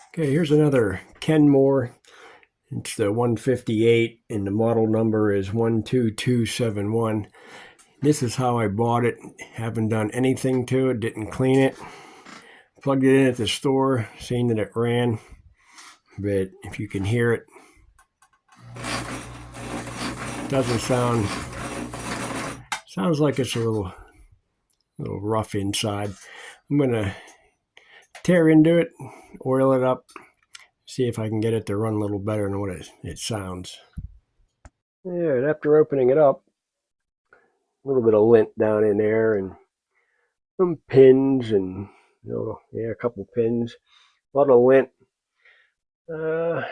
Okay, here's another Kenmore. It's the 158 and the model number is 12271. This is how I bought it. Haven't done anything to it, didn't clean it. Plugged it in at the store, seen that it ran, but if you can hear it, doesn't sounds like it's a little rough inside. I'm gonna tear into it, oil it up, see if I can get it to run a little better than what it sounds. Yeah, after opening it up, a little bit of lint down in there and some pins and a couple pins, a lot of lint.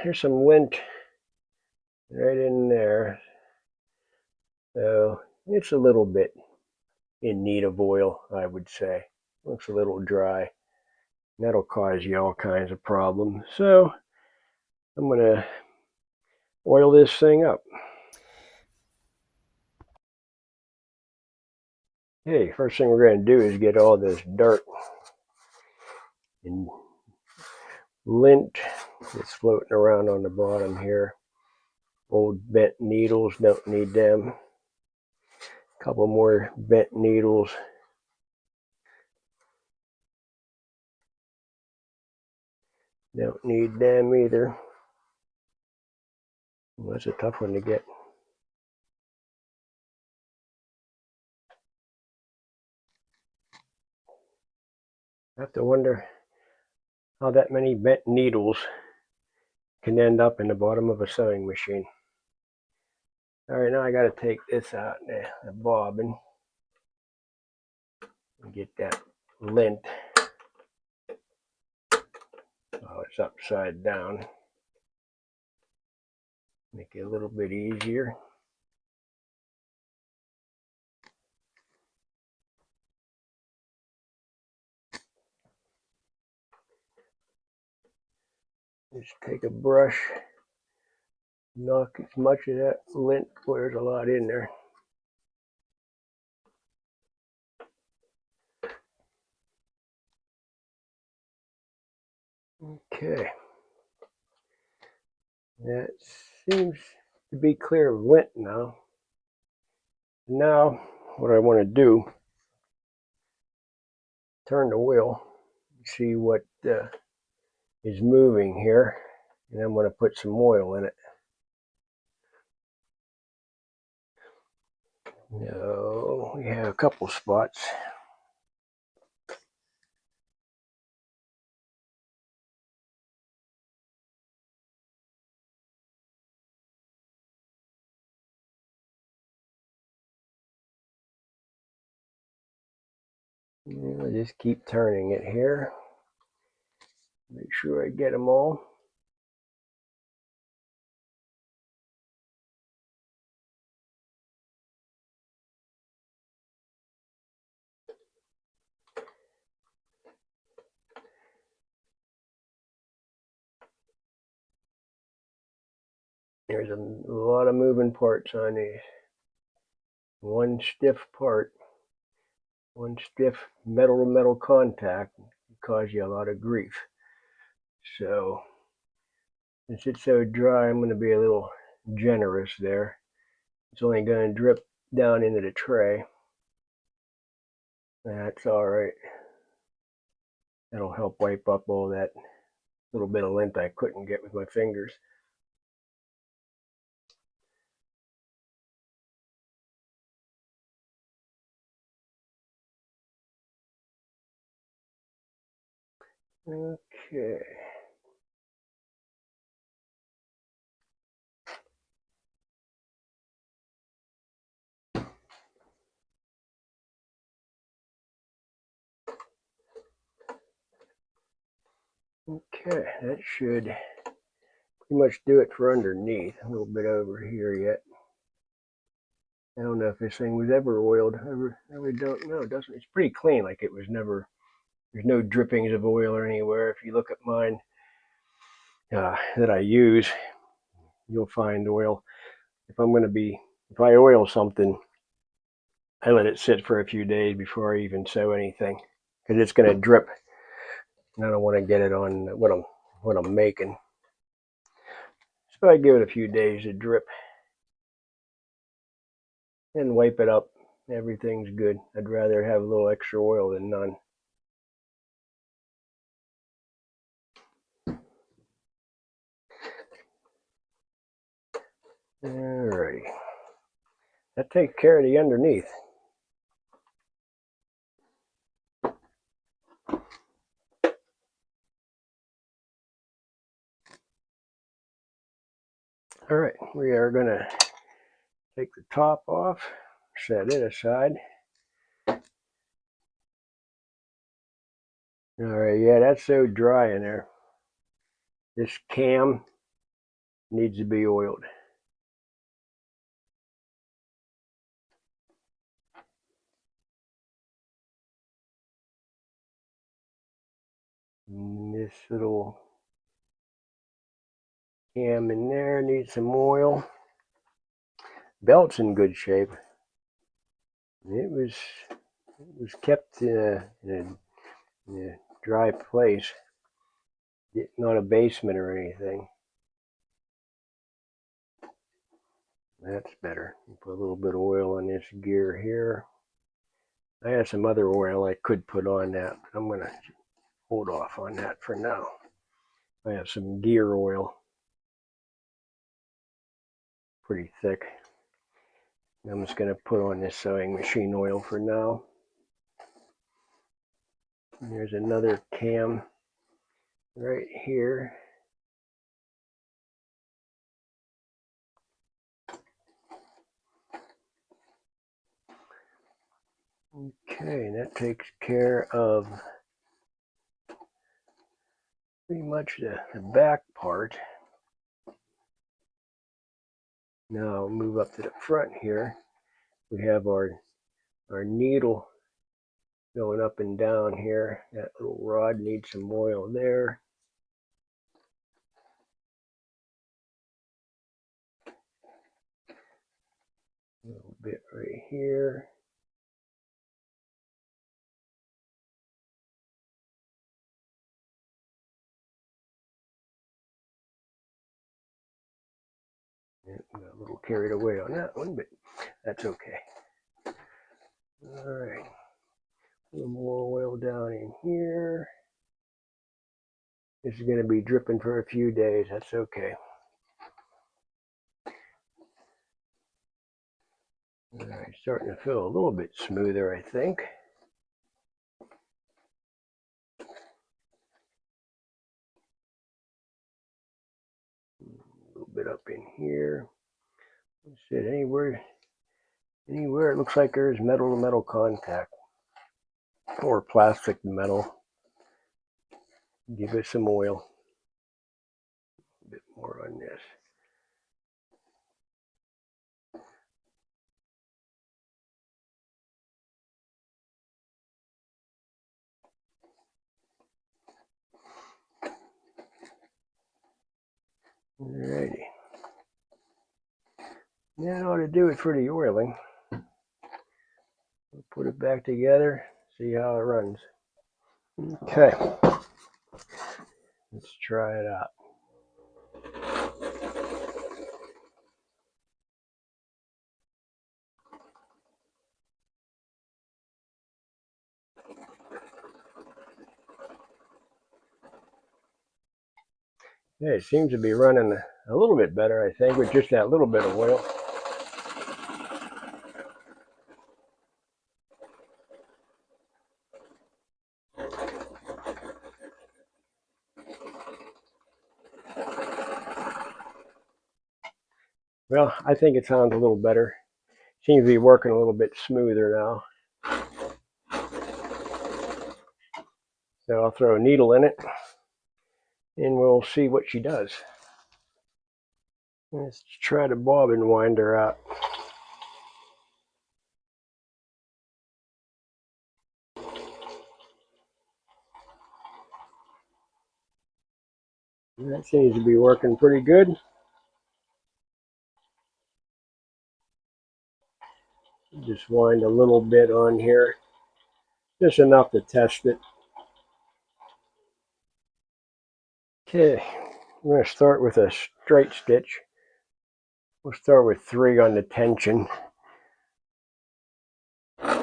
Here's some lint right in there, so it's a little bit in need of oil, I would say. Looks a little dry. That'll cause you all kinds of problems. So I'm gonna oil this thing up. Okay, first thing we're gonna do is get all this dirt and lint that's floating around on the bottom here. Old bent needles, don't need them. A couple more bent needles. Don't need them either. Well, that's a tough one to get. I have to wonder how that many bent needles can end up in the bottom of a sewing machine. All right, now I got to take this out, the bobbin, and get that lint. Oh, it's upside down. Make it a little bit easier. Just take a brush, knock as much of that lint, there's a lot in there. Okay. That seems to be clear of lint now. Now, what I want to do, turn the wheel, see what is moving here, and I'm going to put some oil in it. No, we have a couple spots. I'll just keep turning it here. Make sure I get them all. There's a lot of moving parts on these. One stiff part, one stiff metal to metal contact can cause you a lot of grief. So since it's so dry, I'm going to be a little generous there. It's only going to drip down into the tray. That's all right. That'll help wipe up all that little bit of lint I couldn't get with my fingers. Okay. Okay, that should pretty much do it for underneath. A little bit over here yet. I don't know if this thing was ever oiled. I really don't know. It doesn't. It's pretty clean, like it was never. There's no drippings of oil or anywhere. If you look at mine that I use, you'll find oil. If I oil something, I let it sit for a few days before I even sew anything, because it's going to drip, and I don't want to get it on what I'm what I'm making. So I give it a few days to drip and wipe it up. Everything's good. I'd rather have a little extra oil than none. Alrighty. That takes care of the underneath. Alright, we are going to take the top off, set it aside. Alright, yeah, that's so dry in there. This cam needs to be oiled. And this little cam in there needs some oil. Belt's in good shape. It was kept in a dry place, not a basement or anything. That's better. Put a little bit of oil on this gear here. I have some other oil I could put on that, but I'm going to hold off on that for now. I have some gear oil, pretty thick. I'm just going to put on this sewing machine oil for now. And there's another cam right here. Okay, that takes care of pretty much the back part. Now I'll move up to the front here. We have our needle going up and down here. That little rod needs some oil there. A little bit right here. Got a little carried away on that one, but that's okay. All right, a little more oil down in here. This is going to be dripping for a few days. That's okay. All right, starting to feel a little bit smoother, I think. A little bit up in here. Let's see, anywhere it looks like there's metal to metal contact or plastic to metal. Give it some oil. A bit more on this. Alrighty. That ought to do it for the oiling. We'll put it back together, see how it runs. Okay. Let's try it out. Yeah, it seems to be running a little bit better, I think, with just that little bit of oil. Well, I think it sounds a little better. Seems to be working a little bit smoother now. So I'll throw a needle in it and we'll see what she does. Let's try to bobbin wind her out. That seems to be working pretty good. Just wind a little bit on here, just enough to test it. Okay, I'm going to start with a straight stitch. We'll start with 3 on the tension. Yeah,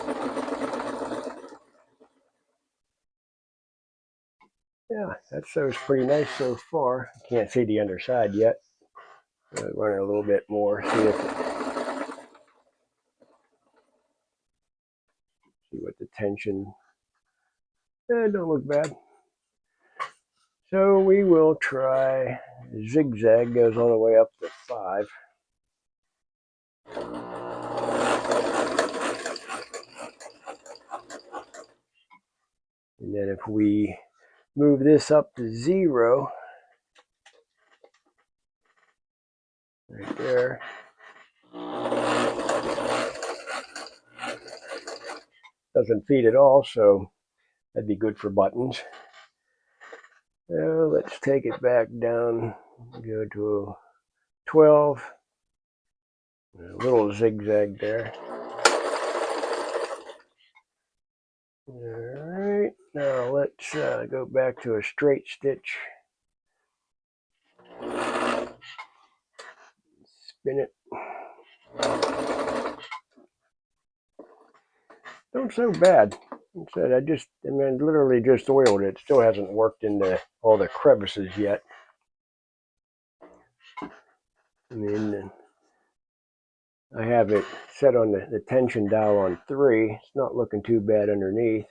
that sews pretty nice so far. Can't see the underside yet. I'll run it a little bit more, see what the tension. Don't look bad. So we will try zigzag, goes all the way up to 5. And then if we move this up to 0, right there, doesn't feed at all, so that'd be good for buttons. Let's take it back down, go to 12, a little zigzag there. Alright, now let's go back to a straight stitch. Spin it. Don't so bad. Instead, I literally just oiled it. Still hasn't worked into all the crevices yet. I have it set on the tension dial on 3. It's not looking too bad underneath.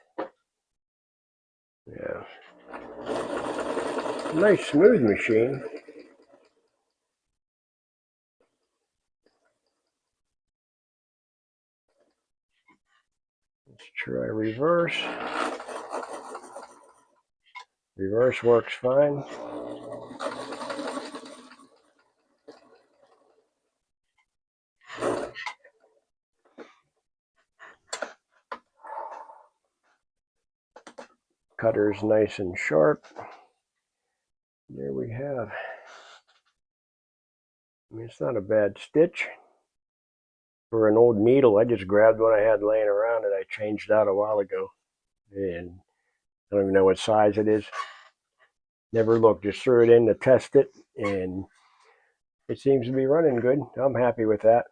Yeah. Nice smooth machine. Let's try reverse. Reverse works fine. Cutter's nice and sharp. There we have. It's not a bad stitch. For an old needle, I just grabbed one I had laying around and I changed out a while ago. And I don't even know what size it is. Never looked, just threw it in to test it, and it seems to be running good. I'm happy with that.